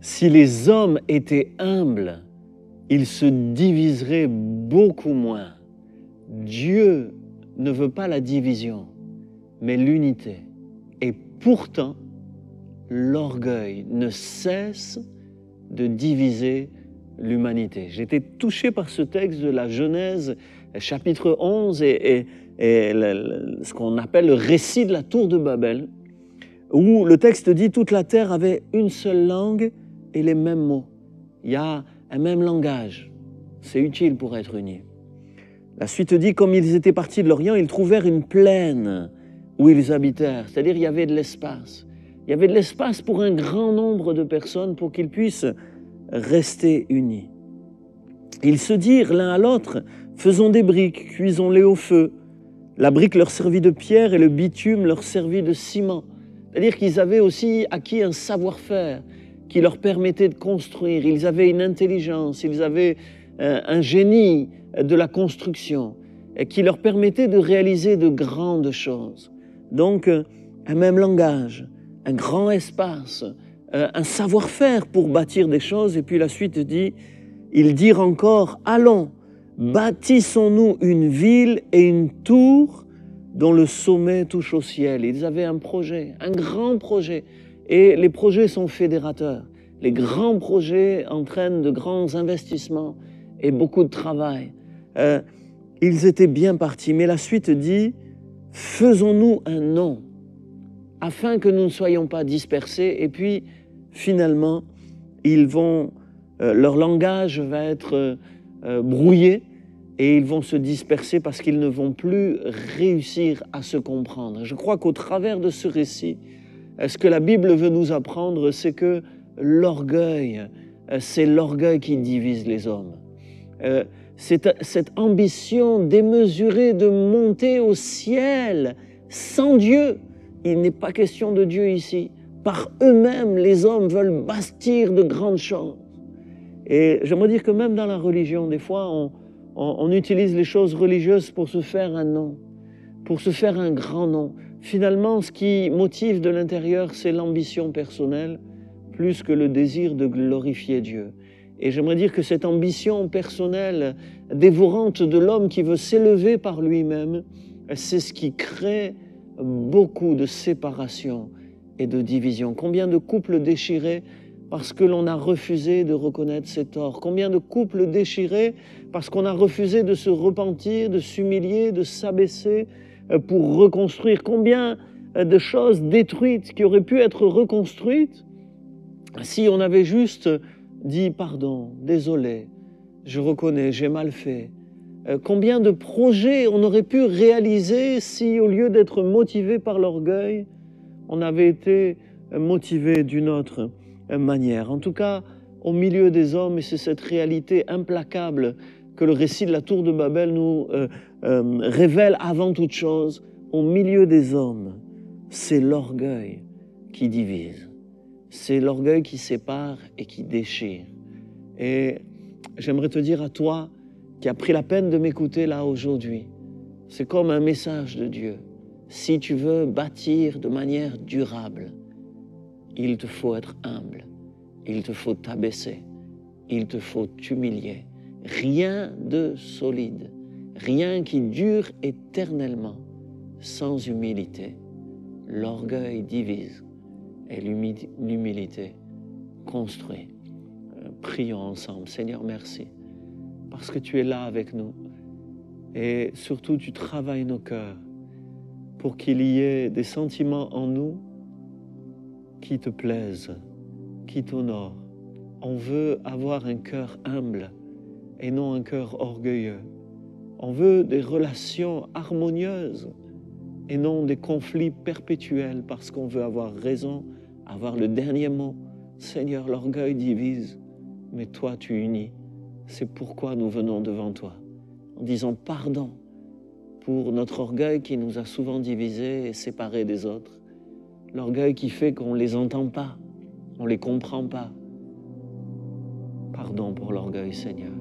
Si les hommes étaient humbles, ils se diviseraient beaucoup moins. Dieu ne veut pas la division, mais l'unité. Et pourtant, l'orgueil ne cesse de diviser l'humanité. J'ai été touché par ce texte de la Genèse, chapitre 11, et ce qu'on appelle le récit de la tour de Babel, où le texte dit « Toute la terre avait une seule langue et les mêmes mots ». Il y a un même langage. C'est utile pour être unis. La suite dit « Comme ils étaient partis de l'Orient, ils trouvèrent une plaine où ils habitèrent ». C'est-à-dire il y avait de l'espace. Il y avait de l'espace pour un grand nombre de personnes pour qu'ils puissent rester unis. Ils se dirent l'un à l'autre « Faisons des briques, cuisons-les au feu ». La brique leur servit de pierre et le bitume leur servit de ciment. C'est-à-dire qu'ils avaient aussi acquis un savoir-faire qui leur permettait de construire. Ils avaient une intelligence, ils avaient un génie de la construction et qui leur permettait de réaliser de grandes choses. Donc, un même langage, un grand espace, un savoir-faire pour bâtir des choses. Et puis la suite dit, ils dirent encore, « Allons, bâtissons-nous une ville et une tour dont le sommet touche au ciel. » Ils avaient un projet, un grand projet. Et les projets sont fédérateurs. Les grands projets entraînent de grands investissements et beaucoup de travail. Ils étaient bien partis, mais la suite dit, « Faisons-nous un nom, afin que nous ne soyons pas dispersés. » Et puis, finalement, leur langage va être brouillé et ils vont se disperser parce qu'ils ne vont plus réussir à se comprendre. Je crois qu'au travers de ce récit, ce que la Bible veut nous apprendre, c'est que l'orgueil, c'est l'orgueil qui divise les hommes. Cette ambition démesurée de monter au ciel sans Dieu. Il n'est pas question de Dieu ici. Par eux-mêmes, les hommes veulent bâtir de grandes choses. Et j'aimerais dire que même dans la religion, des fois, on utilise les choses religieuses pour se faire un nom, pour se faire un grand nom. Finalement, ce qui motive de l'intérieur, c'est l'ambition personnelle, plus que le désir de glorifier Dieu. Et j'aimerais dire que cette ambition personnelle, dévorante de l'homme qui veut s'élever par lui-même, c'est ce qui crée beaucoup de séparation et de division. Combien de couples déchirés parce que l'on a refusé de reconnaître ses torts? Combien de couples déchirés parce qu'on a refusé de se repentir, de s'humilier, de s'abaisser pour reconstruire? Combien de choses détruites qui auraient pu être reconstruites si on avait juste dit « pardon, désolé, je reconnais, j'ai mal fait ». Combien de projets on aurait pu réaliser si, au lieu d'être motivé par l'orgueil, on avait été motivé d'une autre manière. En tout cas, au milieu des hommes, et c'est cette réalité implacable que le récit de la tour de Babel nous révèle avant toute chose, au milieu des hommes, c'est l'orgueil qui divise. C'est l'orgueil qui sépare et qui déchire. Et j'aimerais te dire à toi qui as pris la peine de m'écouter là aujourd'hui, c'est comme un message de Dieu. Si tu veux bâtir de manière durable, il te faut être humble, il te faut t'abaisser, il te faut t'humilier. Rien de solide, rien qui dure éternellement sans humilité. L'orgueil divise et l'humilité construit. Prions ensemble. Seigneur, merci, parce que tu es là avec nous et surtout tu travailles nos cœurs pour qu'il y ait des sentiments en nous qui te plaisent, qui t'honorent. On veut avoir un cœur humble et non un cœur orgueilleux. On veut des relations harmonieuses et non des conflits perpétuels parce qu'on veut avoir raison, avoir le dernier mot. Seigneur, l'orgueil divise, mais toi tu unis. C'est pourquoi nous venons devant toi en disant pardon pour notre orgueil qui nous a souvent divisés et séparés des autres. L'orgueil qui fait qu'on ne les entend pas, on ne les comprend pas. Pardon pour l'orgueil, Seigneur.